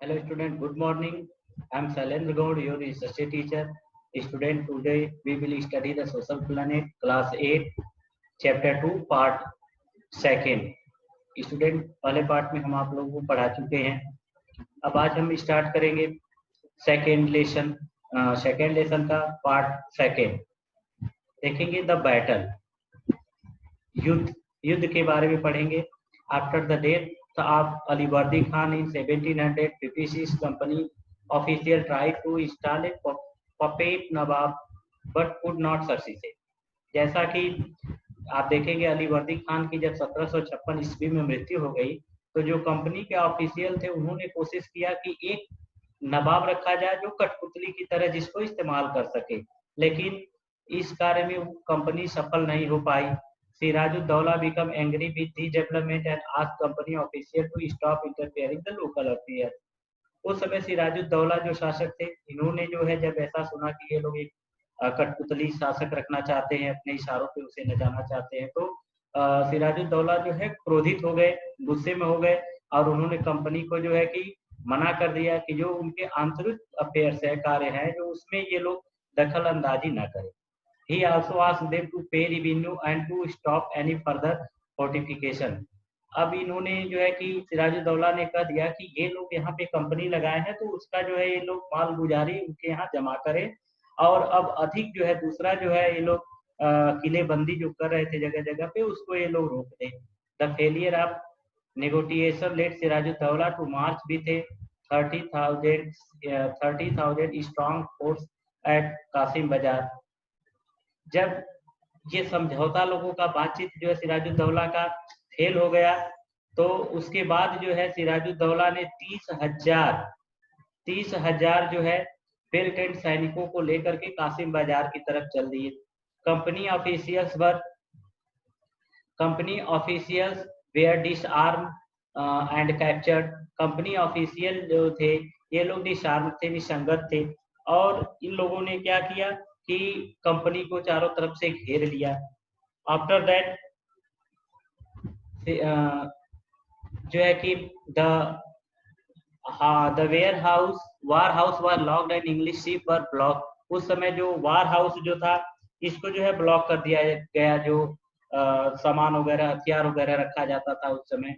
Hello student, good morning. I am Sailendra Gaud, your research teacher. Student, today we will study the social planet class 8 chapter 2 part second. Student पहले part में हम आप लोगों को पढ़ा चुके हैं। अब आज हम स्टार्ट करेंगे सेकेंड लेसन का पार्ट सेकेंड। देखेंगे द बैटल, युद्ध के बारे में पढ़ेंगे। After the death of Alivardi Khan in 1756 company official try to install a puppet nawab but could not succeed. जैसा कि आप देखेंगे अलीवर्दी खान की जब 1756 ईस्वी में मृत्यु हो गई तो जो कंपनी के ऑफिशियल थे उन्होंने कोशिश किया कि एक नवाब रखा जाए जो कठपुतली की तरह जिसको इस्तेमाल कर सके, लेकिन इस कार्य में कंपनी सफल नहीं हो पाई। Sirajuddaula become angry with the development and asked company official to stop interfering the local affair. उस समय सिराजुद्दौला जो शासक थे, इन्होंने जो है जब ऐसा सुना कि ये लोग एक कठपुतली शासक रखना चाहते हैं, अपने इशारों पे उसे नचाना चाहते हैं, तो सिराजुद्दौला जो है क्रोधित हो गए, गुस्से में हो गए और उन्होंने कंपनी को जो है कि मना कर दिया कि जो उनके आंतरिक अफेयर्स है, कार्य है, जो उसमें ये लोग दखल अंदाजी न करें। He also asked them to pay revenue and to stop any further fortification. अब इन्होंने जो है कि सिराजुद्दौला ने कह दिया कि ये लोग यहाँ पे कंपनी लगाए हैं तो उसका जो है ये लोग माल गुजारी उनके यहाँ जमा करें, और अब अधिक जो है दूसरा जो है ये लोग किलेबंदी जो कर रहे थे जगह जगह पे उसको ये लोग रोक दें। The failure of negotiation let Sirajuddaula to march with a 30,000 strong force at Kasim Bazar. जब ये समझौता लोगों का बातचीत जो है सिराजुद्दौला का फेल हो गया तो उसके बाद जो है सिराजुद्दौला ने 30,000 जो है वेल ट्रेंड सैनिकों को लेकर के कासिम बाजार की तरफ चल दिए। Company officials were disarm and captured. Company official जो थे ये लोग डिसआर्म थे, निसंगत थे, और इन लोगों ने क्या किया कि कंपनी को चारों तरफ से घेर लिया। आफ्टर दैट जो है कि the warehouse war house war locked and English ship were block. उस समय जो वार हाउस जो था इसको जो है ब्लॉक कर दिया गया, जो सामान वगैरह हथियार वगैरह रखा जाता था उस समय,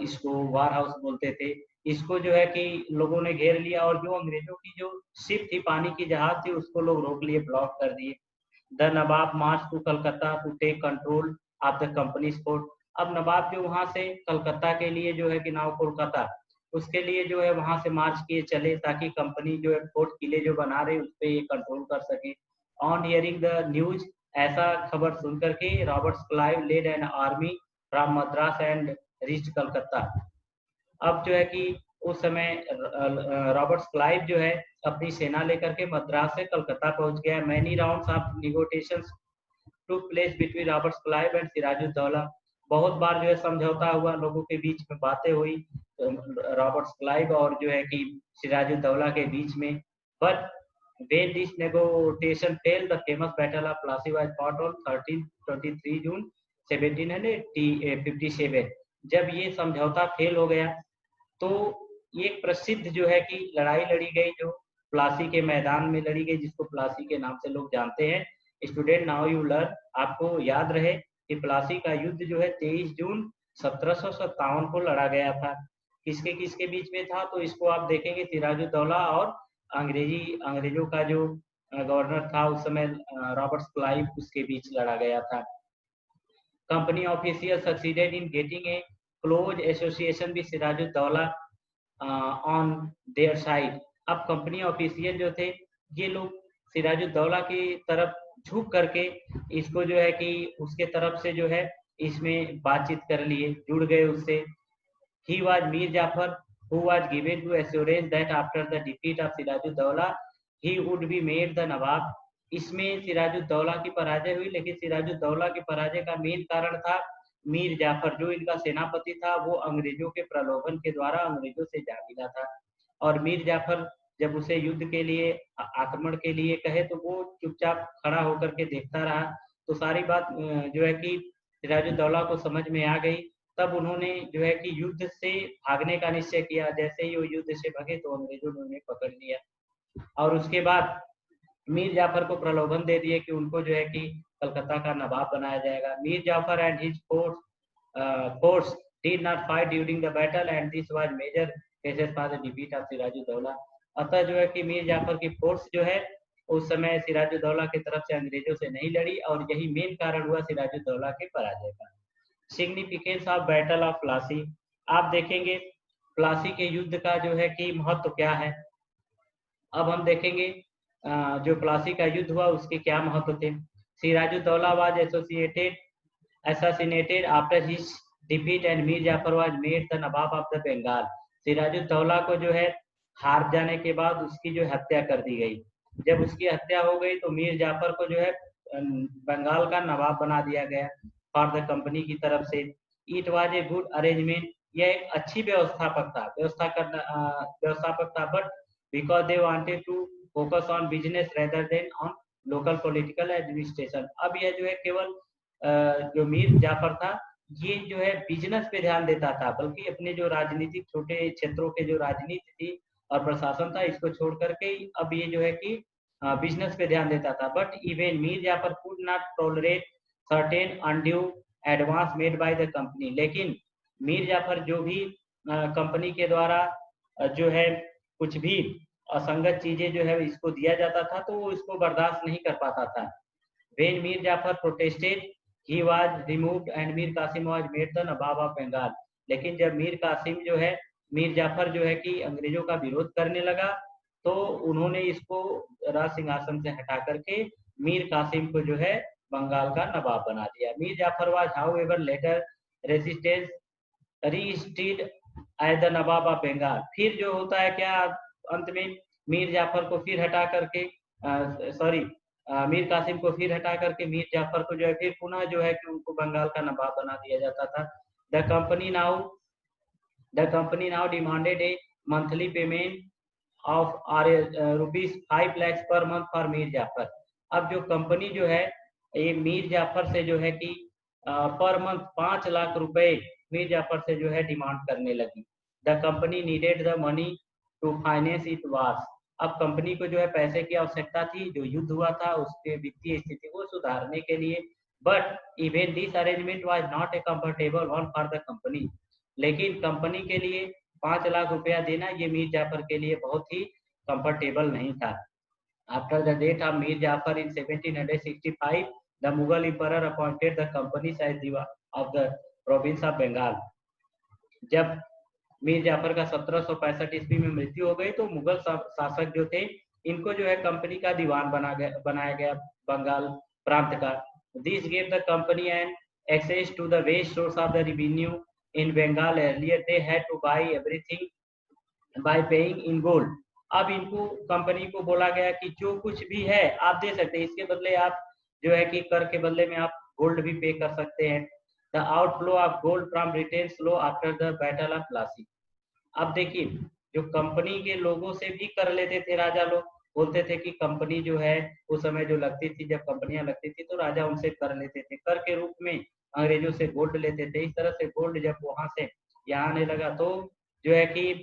इसको वार हाउस बोलते थे। इसको जो है कि लोगों ने घेर लिया और जो अंग्रेजों की जो शिप थी, पानी की जहाज थी, उसको लोग रोक लिए, ब्लॉक कर दिए। The nawab march to Calcutta to take control of the company fort. अब नवाब जो वहां से कलकत्ता के लिए जो है कि नाव कोलकाता, उसके लिए जो है वहां से मार्च किए चले ताकि कंपनी जो है फोर्ट किले जो बना रहे उस पर ये कंट्रोल कर सके। ऑन हियरिंग द न्यूज, ऐसा खबर सुन करके Robert Clive led an army from Madras and reach Calcutta. अब जो है कि उस समय रॉबर्ट क्लाइव जो है अपनी सेना लेकर के मद्रास से कलकत्ता पहुंच गया। Many rounds of negotiations took place between Robert Clive and Sirajuddaula. बहुत बार जो है समझौता हुआ, लोगों के बीच में बातें हुई रॉबर्ट क्लाइव और जो है कि सिराजुद्दौला के बीच में। But when this negotiation failed, the famous battle of Plassey was fought on 23 जून 1757। जब ये समझौता फेल हो गया तो एक प्रसिद्ध जो है कि लड़ाई लड़ी गई, जो प्लासी के मैदान में लड़ी गई, जिसको प्लासी के नाम से लोग जानते हैं। स्टूडेंट, नाउ यू लर्न, आपको याद रहे कि प्लासी का युद्ध जो है 23 जून 1757 को लड़ा गया था। किसके किसके बीच में था, तो इसको आप देखेंगे सिराजुद्दौला और अंग्रेजों का जो गवर्नर था उस समय रॉबर्ट क्लाइव, उसके बीच लड़ा गया था। Company official succeeded in getting a close association with Sirajuddaula on their side. अब कंपनी ऑफिशियल जो थे ये लोग सिराजुद्दौला की तरफ झुक करके इसको जो है कि उसके तरफ से जो है इसमें बातचीत कर लिए, जुड़ गए उससे। He was Mir Jafar who was given to assurance that after the defeat of Sirajuddaula he would be made the nawab. इसमें सिराजुद्दौला की पराजय हुई, लेकिन सिराजुद्दौला की पराजय का मेन कारण था मीर जाफर, जो इनका सेनापति था, वो अंग्रेजों के प्रलोभन के द्वारा अंग्रेजों से जा मिला था। और मीर जाफर जब उसे युद्ध के लिए, आक्रमण के लिए कहे तो वो चुपचाप खड़ा होकर के देखता रहा। तो सारी बात जो है कि सिराजुद्दौला को समझ में आ गई तब उन्होंने जो है कि युद्ध से भागने का निश्चय किया। जैसे ही वो युद्ध से भागे तो अंग्रेजों ने उन्हें पकड़ लिया और उसके बाद मीर जाफर को प्रलोभन दे दिए कि उनको जो है कि कलकत्ता का नवाब बनाया जाएगा। Mir Jafar and his force did not fight during the battle and this was major basis for the defeat of Sirajuddaula. अतः जो है कि मीर जाफर की फोर्स जो है उस समय सिराजुद्दौला की तरफ से अंग्रेजों से नहीं लड़ी और यही मेन कारण हुआ सिराजुद्दौला के पराजय का। Significance of battle of Plassey, आप देखेंगे प्लासी के युद्ध का जो है कि महत्व क्या है। अब हम देखेंगे जो प्लासी का युद्ध हुआ उसके क्या महत्व थे। Sirajuddaula was assassinated after his defeat and Mir Jafar was made the nawab of the Bengal. Sirajuddaula को जो है हार जाने के बाद उसकी जो हत्या कर दी गई। जब उसकी हत्या हो गई तो मीर जाफर को जो है बंगाल का नवाब बना दिया गया फॉर द कंपनी की तरफ से। It was a good arrangement, यह एक अच्छी व्यवस्थापक था but because they wanted to focus on business rather than on local political administration. अब यह जो है केवल जो मीर जाफर था ये जो है बिजनेस पे ध्यान देता था, बल्कि अपने जो राजनीतिक छोटे क्षेत्रों के जो राजनीति थी और प्रशासन था इसको छोड़ करके अब ये जो है कि बिजनेस पे ध्यान देता था। But even Mir Jafar could not tolerate certain undue advance made by the company. लेकिन मीर जाफर जो भी कंपनी के द्वारा जो है कुछ भी असंगत चीजें जो है इसको दिया जाता था तो वो इसको बर्दाश्त नहीं कर पाता था। When Mir Jafar protested he was removed and Mir Qasim was made the nawab of Bengal. लेकिन जब मीर कासिम जो है मीर जाफर जो है कि अंग्रेजों का विरोध करने लगा तो उन्होंने इसको राज सिंहासन से हटा करके मीर कासिम को जो है बंगाल का नवाब बना दिया। Mir Jafar was however later resistance re-installed as the nawab of Bengal. फिर जो होता है क्या अंत में मीर जाफर को फिर हटा करके मीर कासिम को फिर हटा करके मीर जाफर को जो है फिर पुनः जो है कि उनको बंगाल का नवाब बना दिया जाता था। The company now demanded a monthly payment of ₹5 lakhs per month for Mir Jafar. अब जो कंपनी जो है ये मीर जाफर से जो है कि पर मंथ 5 लाख रुपए मीर जाफर से जो है डिमांड करने लगी। The company needed the money to finance it wars. अब कंपनी को जो है पैसे की आवश्यकता थी, जो युद्ध हुआ था उसके वित्तीय स्थिति को सुधारने के लिए। But even this arrangement was not a comfortable one for the company. लेकिन कंपनी के लिए 5 लाख रुपया देना ये मीर जाफर के लिए बहुत ही कंफर्टेबल नहीं था। After the death of Mir Jafar in 1765 the Mughal emperor appointed the company as diwan of the province of Bengal. जब मीर जाफर का 1765 ईस्वी में मृत्यु हो गई तो मुगल शासक जो थे इनको जो है कंपनी का दीवान बनाया गया बंगाल प्रांत का। This gave the company and access to the vast source of the revenue in Bengal. Earlier they had to buy everything by paying in gold. अब इनको कंपनी को बोला गया कि जो कुछ भी है आप दे सकते हैं, इसके बदले आप जो है कि कर के बदले में आप गोल्ड भी पे कर सकते हैं। The outflow of gold from Britain slow after the battle of Plassey. अब देखिए जो कंपनी के लोगों से भी कर लेते थे राजा लोग, बोलते थे कि कंपनी जो है उस समय जो लगती थी, जब कंपनियां लगती थी तो राजा उनसे कर लेते थे, कर के रूप में अंग्रेजों से गोल्ड लेते थे। इस तरह से गोल्ड जब वहां से यहाँ आने लगा तो जो है कि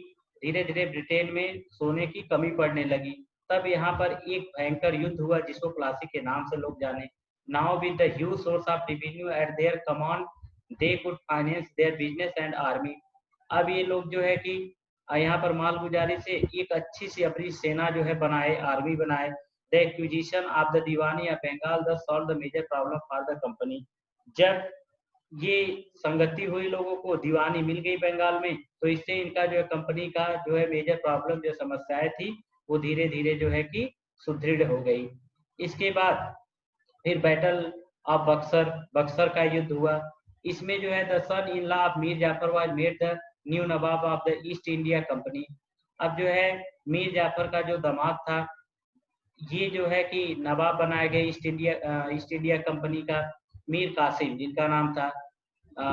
धीरे धीरे ब्रिटेन में सोने की कमी पड़ने लगी। तब यहाँ पर एक भयंकर युद्ध हुआ जिसको प्लासी के नाम से लोग जाने। Now with the huge source of revenue eight there command they could finance their business and army. अब ये लोग जो है कि यहाँ पर मालगुजारी से एक अच्छी सी अपनी सेना जो है बनाए, आर्मी बनाए। The acquisition of the Diwani of Bengal the solve the major problem for the company. जब ये संगति हुई लोगों को, दीवानी मिल गई बंगाल में, तो इससे इनका जो है कंपनी का जो है मेजर प्रॉब्लम जो समस्याएं थी वो धीरे धीरे जो है कि सुदृढ़ हो गई। इसके बाद फिर बैटल ऑफ बक्सर का युद्ध हुआ। इसमें जो है the son in law of Mir Jafar was made the new nawab of the East India company. अब जो है मीर जाफर का जो दामाद था ये जो है कि नवाब बनाया गया ईस्ट इंडिया कंपनी का, मीर कासिम जिनका नाम था।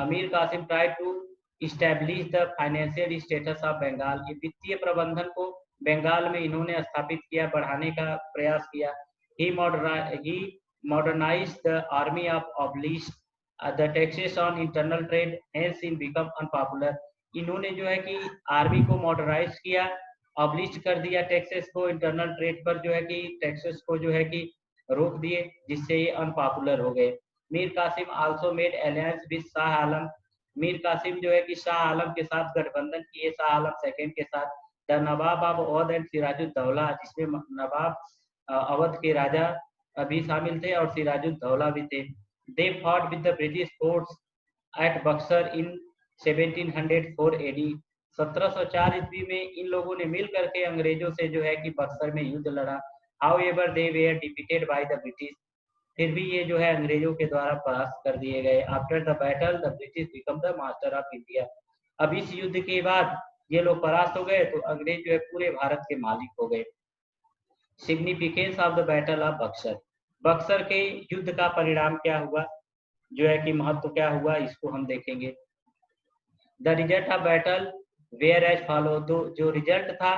Mir Qasim try to establish the financial status of Bengal. ये वित्तीय प्रबंधन को बंगाल में इन्होंने स्थापित किया, बढ़ाने का प्रयास किया। He modernise the army of abolished the taxes on internal trade has seen become unpopular. इन्होंने जो है कि आर्मी को मॉडराइज किया, अबलिश कर दिया टैक्सेस को, इंटरनल ट्रेड पर जो है कि टैक्सेस को जो है कि रोक दिए, जिससे ये अनपॉपुलर हो गए। Mir Qasim also made alliance with Shah Alam. Mir Qasim जो है कि शाह आलम के साथ गठबंधन किए, शाह आलम सेकेंड के साथ। The nawab of Awadh and Sirajuddaula, जिसमें नवाब अवध के राजा भी शामिल थे और सिराजुद्दौला भी थे। They fought with the British force at Buxar in 1704 AD। 1704 ईस्वी में इन लोगों ने मिल करके अंग्रेजों से जो है कि बक्सर में युद्ध लड़ा। However they were defeated by the British. फिर भी ये जो है अंग्रेजों के द्वारा परास्त कर दिए गए। After the battle the British become the master of India. अब इस युद्ध के बाद ये लोग परास्त हो गए तो अंग्रेज जो है पूरे भारत के मालिक हो गए। Significance of the battle of Buxar. Buxar के युद्ध का परिणाम क्या हुआ, जो है कि महत्व क्या हुआ, इसको हम देखेंगे। The result of battle were as follow. तो जो रिजल्ट था,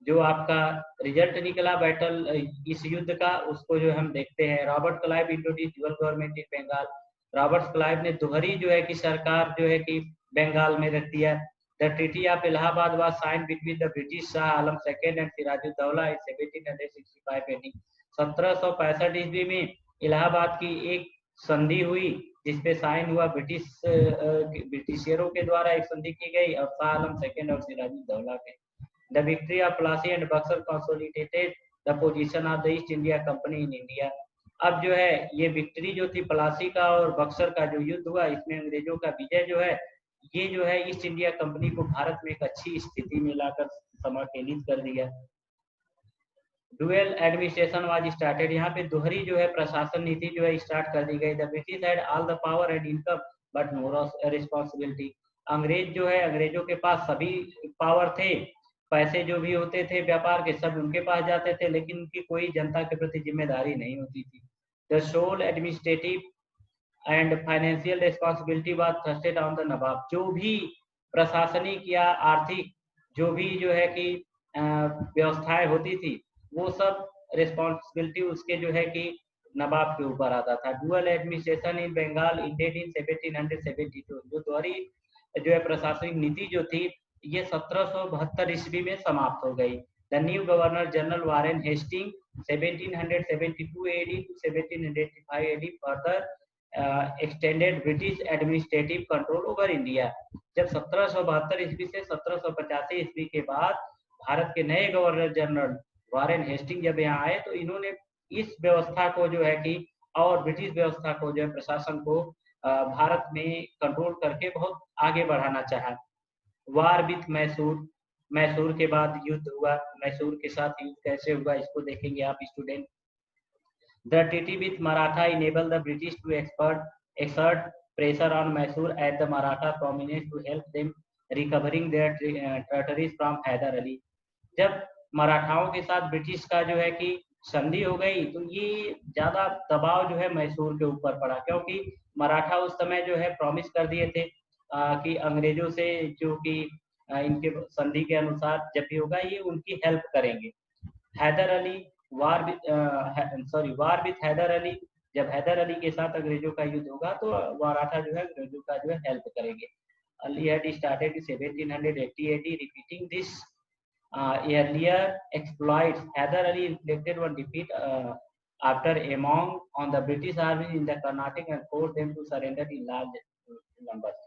जो आपका रिजल्ट निकला बैटल इस युद्ध का, उसको जो हम देखते हैं। Robert Clive introduce dual government in Bengal. Robert Clive ने दोहरी जो है कि सरकार जो है कि बंगाल में रख दिया। The treaty of Allahabad was sign between the British Shah Alam second and Sirajuddaula in 1765 AD। 1765 ईस्वी में इलाहाबाद की एक संधि हुई, जिसपे साइन हुआ ब्रिटिशियरों के द्वारा एक संधि की गई और शाह आलम सेकेंड और सिराजुद्दौला के। The victory of Plassey and Buxar consolidated the position of the East India Company in India। अब जो है ये विक्ट्री जो थी प्लासी का और बक्सर का जो युद्ध हुआ, इसमें अंग्रेजों का विजय जो है, ये जो है ईस्ट इंडिया कंपनी को भारत में एक अच्छी स्थिति में लाकर समाकेलित कर दिया। Dual administration was started. यहाँ पे दोहरी जो है प्रशासन नीति जो है स्टार्ट कर दी गई। The British had all the power and income but no responsibility. अंग्रेज जो है, अंग्रेजों के पास सभी पावर थे, पैसे जो भी होते थे व्यापार के सब उनके पास जाते थे, लेकिन उनकी कोई जनता के प्रति जिम्मेदारी नहीं होती थी। The sole administrative and financial responsibility was thrusted on the nawab. जो भी प्रशासनिक या आर्थिक जो भी जो है कि व्यवस्थाएं होती थी, वो सब रिस्पॉन्सिबिलिटी उसके जो है कि नवाब के ऊपर आता था। Dual administration in Bengal ended इन 1772। जो दोहरी जो है प्रशासनिक नीति जो थी, ये 1772 ईस्वी में समाप्त हो गई। The new governor general Warren Hasting 1772 AD to 1785 AD further extended British administrative control over India. जब 1772 ईस्वी से 1785 ईस्वी के बाद भारत के नए गवर्नर जनरल वारेन हेस्टिंग जब यहाँ आए, तो इन्होंने इस व्यवस्था को जो है कि और ब्रिटिश व्यवस्था को जो है प्रशासन को भारत में कंट्रोल करके बहुत आगे बढ़ाना चाहा। War with Mysore. मैसूर के बाद युद्ध हुआ। मैसूर के साथ युद्ध कैसे हुआ, इसको देखेंगे आप student. The treaty with Maratha enable the British to exert pressure on Mysore at the Maratha prominence to help them recovering their territories from Haidar Ali. जब मराठाओं के साथ ब्रिटिश का जो है कि संधि हो गई, तो ये ज्यादा दबाव जो है मैसूर के ऊपर पड़ा, क्योंकि मराठा उस समय जो है प्रॉमिस कर दिए थे कि अंग्रेजों से जो कि इनके संधि के अनुसार जब भी होगा ये उनकी हेल्प करेंगे। Haidar Ali war with Haidar Ali. जब हैदर अली के साथ अंग्रेजों का युद्ध होगा तो मराठा जो है अंग्रेजों का जो है हेल्प करेंगे। Ali had started in 1780 AD repeating this earlier exploits. Hyder Ali inflicted one defeat after among on the British army in the Carnatic and forced them to surrender in large numbers।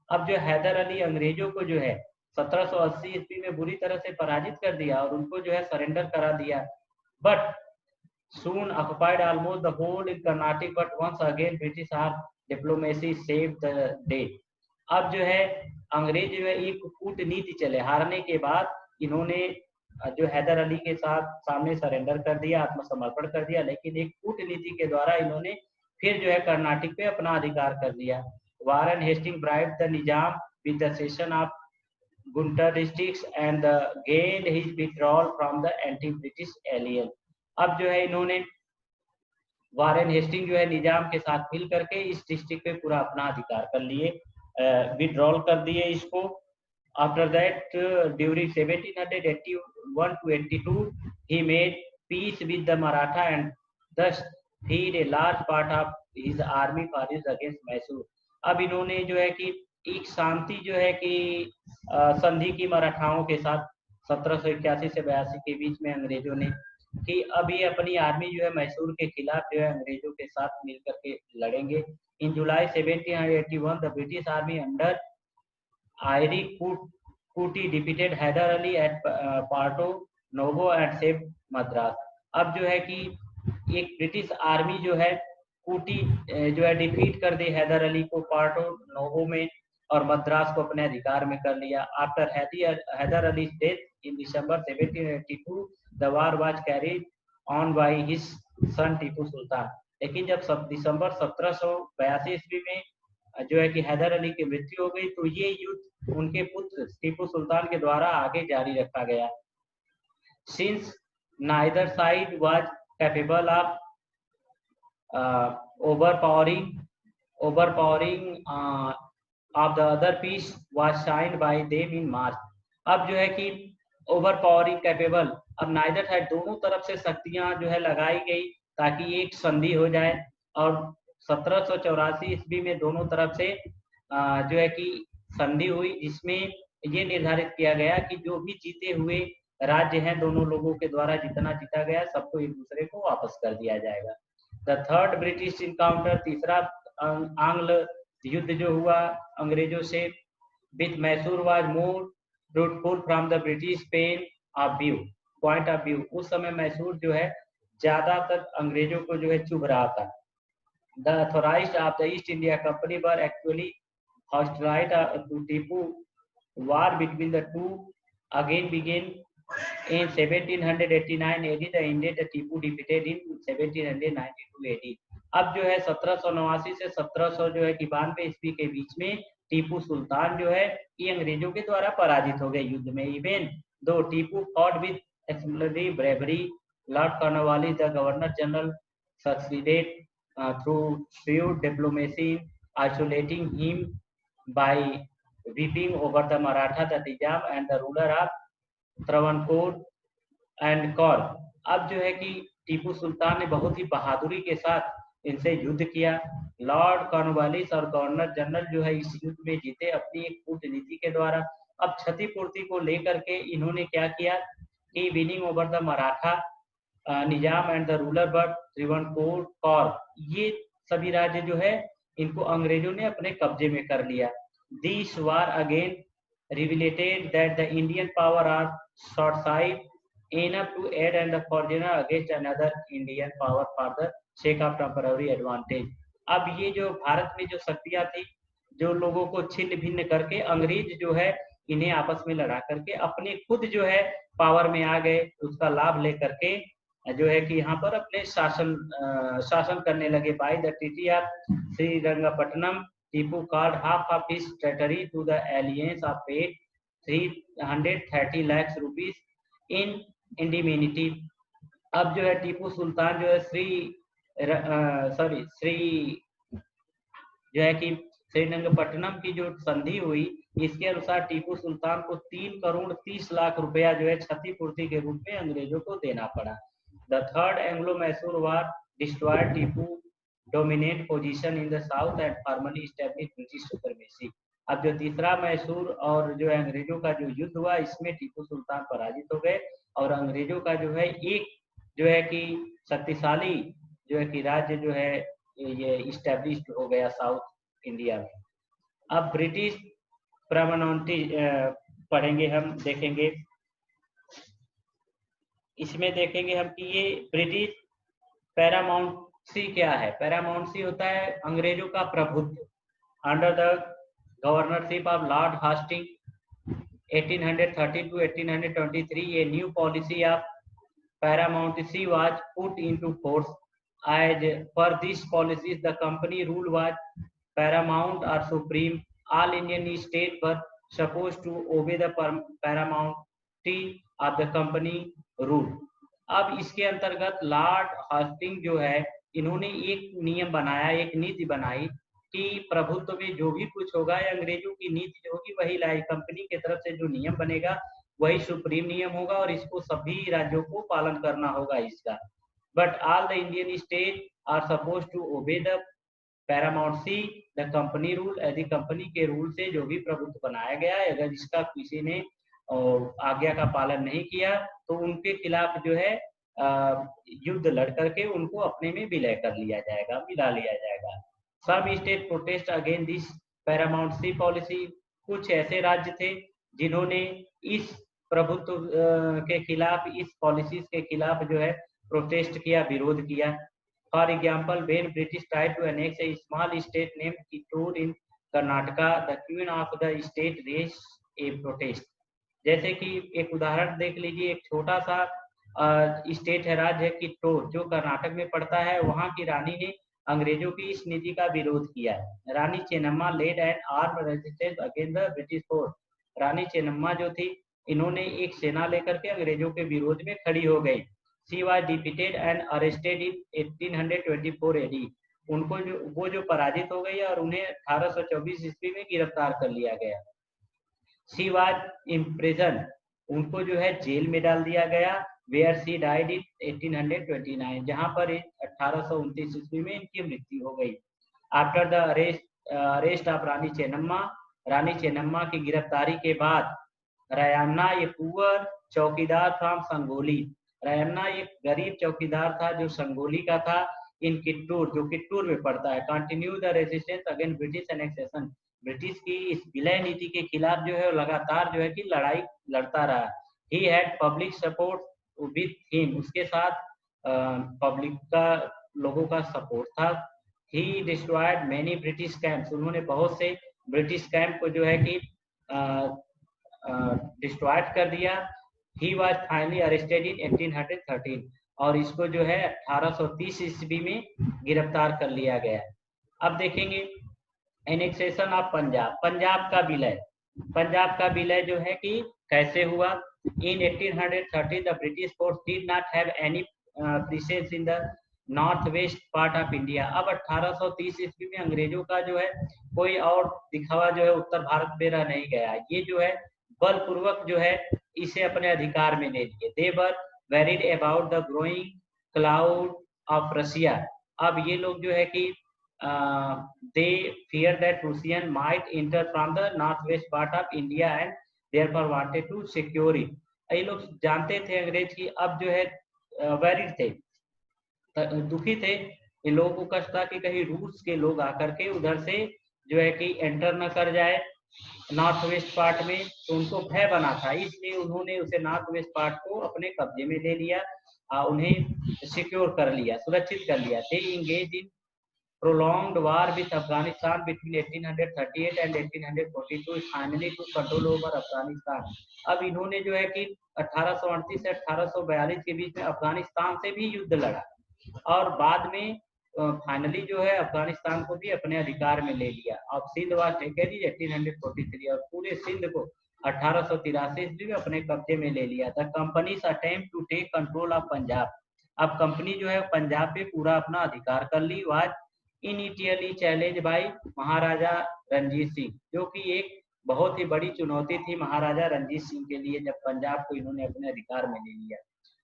अब जो हैदर अली अंग्रेजों को जो है 1780 ईस्वी में बुरी तरह से पराजित कर दिया और उनको जो है सरेंडर करा दिया। But soon occupied almost the whole in Carnatic, but once again British diplomacy saved the day। अब जो है अंग्रेज जो है एक कूटनीति चले, हारने के बाद इन्होंने जो हैदर अली के साथ सामने सरेंडर कर दिया, आत्मसमर्पण कर दिया, लेकिन एक कूटनीति के द्वारा इन्होंने फिर जो है कर्नाटक पे अपना अधिकार कर लिया। Warren Hasting bribed the Nizam with the cession of Guntur districts and gained his withdrawal from the anti British alliance. अब जो है इन्होंने वारेन हेस्टिंग जो है निजाम के साथ मिल करके इस डिस्ट्रिक्ट पे पूरा अपना अधिकार कर लिए, विथड्रॉल कर दिए इसको। After that, during 1781 to 82, he made peace with the Maratha and thus freed a large part of his army force against Mysore. अब इन्होंने जो है कि एक शांति जो है कि संधि की मराठाओं के साथ 1781 से 82 के बीच में अंग्रेजों ने कि अब ये अपनी आर्मी जो है मैसूर के खिलाफ जो है अंग्रेजों के साथ मिलकर के लड़ेंगे। In July 1781 the British army under Eyre Coote defeated Hyder Ali at Porto Novo and save Madras. अब जो है कि एक ब्रिटिश आर्मी जो है कूटी जो है डिफीट कर दी हैदर अली को पार्टो नोवो में और मद्रास को अपने अधिकार में कर लिया। After Hyder Ali death in December 1782 the war was carried on by his son Tipu Sultan. लेकिन जब दिसंबर 1782 ईस्वी में जो है कि हैदर अली की मृत्यु हो गई तो ये युद्ध उनके पुत्र टीपू सुल्तान के द्वारा आगे जारी रखा गया। Since neither side was capable of overpowering of the other peace was signed by them in March। अब जो है कि overpowering capable, अब नाइदर साइड दोनों तरफ से शक्तियां जो है लगाई गई ताकि एक संधि हो जाए और 1784 ईस्वी में दोनों तरफ से जो है कि संधि हुई जिसमें ये निर्धारित किया गया कि जो भी जीते हुए राज्य हैं दोनों लोगों के द्वारा जितना जीता गया सबको एक दूसरे को वापस कर दिया जाएगा। द थर्ड ब्रिटिश इनकाउंटर, तीसरा आंग्ल युद्ध जो हुआ अंग्रेजों से with Mysore was more fruitful from the British point of view. उस समय मैसूर जो है ज्यादातर अंग्रेजों को जो है चुभ रहा था। The authorised of the East India company were actually hostile to Tipu. War between the two again began in 1789 AD, the ended the Tipu defeated in 1792 AD। अब जो है 1789 से 1700 जो है कि 92 ईस्वी के बीच में टीपू सुल्तान जो है ये अंग्रेजों के द्वारा पराजित हो गए युद्ध में। Even though Tipu fought with explosive bravery, Lord Cornwallis the governor general succeeded through shrewd diplomacy isolating him by weeping over the Maratha, the Nizam and the ruler of Travancore and Kaur. अब जो है कि टीपू सुल्तान ने बहुत ही बहादुरी के साथ इनसे युद्ध किया। लॉर्ड कॉर्नवालिस और गवर्नर जनरल जो है इस युद्ध में जीते अपनी एक कूटनीति के द्वारा। अब क्षतिपूर्ति को लेकर के इन्होंने क्या किया कि winning over the Maratha Nizam and the ruler but Travancore Kaur, ये सभी राज्य जो है इनको अंग्रेजों ने अपने कब्जे में कर लिया। This war again revealed that the Indian power are short-sighted enough to aid and the foreigner against another Indian power for the sake of temporary advantage। अब ये जो भारत में जो शक्तियां थी जो लोगों को छिन्न भिन्न करके अंग्रेज जो है इन्हें आपस में लड़ा करके अपने खुद जो है पावर में आ गए, उसका लाभ लेकर के जो है कि यहाँ पर अपने शासन करने लगे। By the treaty of Srirangapatnam Tipu called half of his territory to the alliance of paid 330 lakhs rupees in indemnity। अब जो है टीपू सुल्तान जो है जो है कि श्रीरंगपट्टनम की जो संधि हुई इसके अनुसार टीपू सुल्तान को 3 करोड़ 30 लाख रुपया जो है क्षतिपूर्ति के रूप में अंग्रेजों को देना पड़ा। The third Anglo Mysore war destroyed Tipu dominant position in the south and formally established British supremacy। अब जो तीसरा मैसूर और जो है अंग्रेजों का जो युद्ध हुआ इसमें टीपू सुल्तान पराजित हो गए और अंग्रेजों का जो है एक जो है कि शक्तिशाली जो है कि राज्य जो है ये इस्टेब्लिश हो गया साउथ इंडिया में। अब ब्रिटिश परमानेंटी पढ़ेंगे हम, देखेंगे इसमें देखेंगे हम कि ये ब्रिटिश पैरामाउंसी क्या है। पैरामाउंसी होता है अंग्रेजों का प्रभुत्व। Under the governorship of Lord Hastings 1830 to 1823 a new policy of paramountcy was put into force। as per these policies the company rule was paramount or supreme। all Indian states were supposed to obey the paramountcy of the company rule। अब इसके अंतर्गत Lord Hastings जो है इन्होंने एक नियम बनाया, एक नीति बनाई कि प्रभुत्व में जो भी कुछ होगा या अंग्रेजों की नीति जो होगी वही लाई कंपनी की तरफ से जो नियम बनेगा वही सुप्रीम नियम होगा और इसको सभी राज्यों को पालन करना होगा इसका। But all the Indian state are suppose to obey the paramountcy the company rule, यदि कंपनी के रूल से जो भी प्रभुत्व बनाया गया है, अगर इसका किसी ने आज्ञा का पालन नहीं किया तो उनके खिलाफ जो है युद्ध लड़ करके उनको अपने में विलय कर लिया जाएगा, मिला लिया जाएगा। Some state protest against this paramountcy policy, कुछ ऐसे राज्य थे जिन्होंने इस प्रभुत्व के खिलाफ, इस पॉलिसीज के खिलाफ जो है प्रोटेस्ट किया, विरोध किया। For example, when British tried to annex a small state named Kittur in Karnataka, the queen of the state raised a protest. जैसे कि एक उदाहरण देख लीजिए, एक छोटा सा स्टेट है, राज्य है कित्तूर, जो कर्नाटक में पड़ता है, वहां की रानी ने अंग्रेजों की इस नीति का विरोध किया। Rani Chennamma led an arm resistance against the British force. Rani Chennamma जो थी, इन्होंने एक सेना लेकर के अंग्रेजों के विरोध में खड़ी हो गई। She was defeated and arrested in 1824 AD। उनको वो जो पराजित हो गई और उन्हें 1824 ईस्वी में गिरफ्तार कर लिया गया। शी वाज इम्प्रिजन, उनको जो है जेल में डाल दिया गया। वेयर शी डाइड इन 1829, जहां पर 1829 ईस्वी में इनकी मृत्यु हो गई। After the arrest of Rani Chennamma, Rani Chennamma की गिरफ्तारी के बाद, रायन्ना ये पुअर चौकीदार फ्रॉम संगोली, रायन्ना एक गरीब चौकीदार था जो संगोली का था, इन कित्तूर, जो कित्तूर में पड़ता है, continue the resistance against British annexation. British की इस विलय नीति के खिलाफ जो है लगातार जो है कि लड़ाई लड़ता रहा। He had public support with him, उसके साथ पब्लिक का, लोगों का सपोर्ट था। ही डिस्ट्रॉयड मेनी ब्रिटिश कैंप्स, उन्होंने बहुत से ब्रिटिश कैंप को जो है कि डिस्ट्रॉयड कर दिया। He was finally arrested in 1813, और इसको जो है 1830 ईस्वी में गिरफ्तार कर लिया गया। अब देखेंगे एनेक्सेशन ऑफ पंजाब, पंजाब का विलय। पंजाब का विलय जो है कि कैसे हुआ। इन 1830 the British force did not have any presence in the north west part of India. अब 1830 ईस्वी में अंग्रेजों का जो है कोई और दिखावा जो है उत्तर भारत में रह नहीं गया, ये जो है बलपूर्वक जो है इसे अपने अधिकार में ले लिए। They were worried about the growing cloud of Russia. अब ये लोग जो है कि they fear that Russian might enter from the north west part of India and therefore wanted to secure it. ये लोग जानते थे अंग्रेज की, अब जो है वेरिड थे, दुखी थे, इन लोगों को कष्ट था कि कहीं रूस के लोग आकर के उधर से जो है कि एंटर न कर जाए नॉर्थ वेस्ट पार्ट में, तो उनको भय बना था, इसलिए उन्होंने उसे नॉर्थ वेस्ट पार्ट को अपने कब्जे में ले लिया, उन्हें सिक्योर कर लिया, सुरक्षित कर लिया। They engage in prolonged war with Afghanistan between 1838 and 1842 finally to control over Afghanistan। अब इन्होंने जो है कि 1838 से 1842 के बीच में अफगानिस्तान से भी युद्ध लड़ा, और बाद में फाइनली जो है अफगानिस्तान को भी अपने अधिकार में ले लिया। अब सिंध वाज टेकन इन 1843, और पूरे सिंध को 1883 में अपने कब्जे में ले लिया था। Company's attempt to take control of Punjab, अब कंपनी जो है पंजाब पे पूरा अपना अधिकार कर ली। वाज इनिशियली चैलेंज बाय महाराजा रणजीत सिंह, जो कि एक बहुत ही बड़ी चुनौती थी महाराजा रणजीत सिंह के लिए जब पंजाब को इन्होंने अपने अधिकार में ले लिया।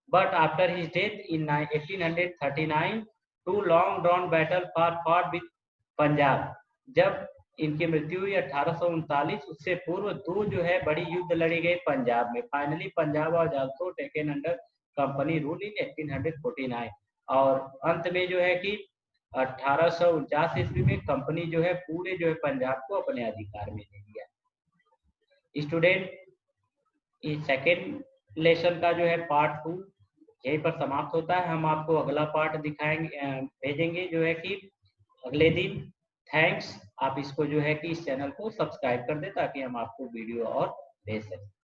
But after his death in 1839 to long drawn battle fought with Punjab, जब इनकी मृत्यु हुई 1839, उससे पूर्व दो जो है बड़ी युद्ध लड़ी गई पंजाब में। Finally Punjab was also taken under company rule in 1849, और अंत में जो है कि 1849 ईस्वी में कंपनी जो है पूरे जो है पंजाब को अपने अधिकार में ले लिया। स्टूडेंट, इस सेकेंड लेसन का जो है पार्ट 2 यहीं पर समाप्त होता है। हम आपको अगला पार्ट दिखाएंगे, भेजेंगे जो है कि अगले दिन। थैंक्स, आप इसको जो है कि इस चैनल को सब्सक्राइब कर दें ताकि हम आपको वीडियो और भेज सकें।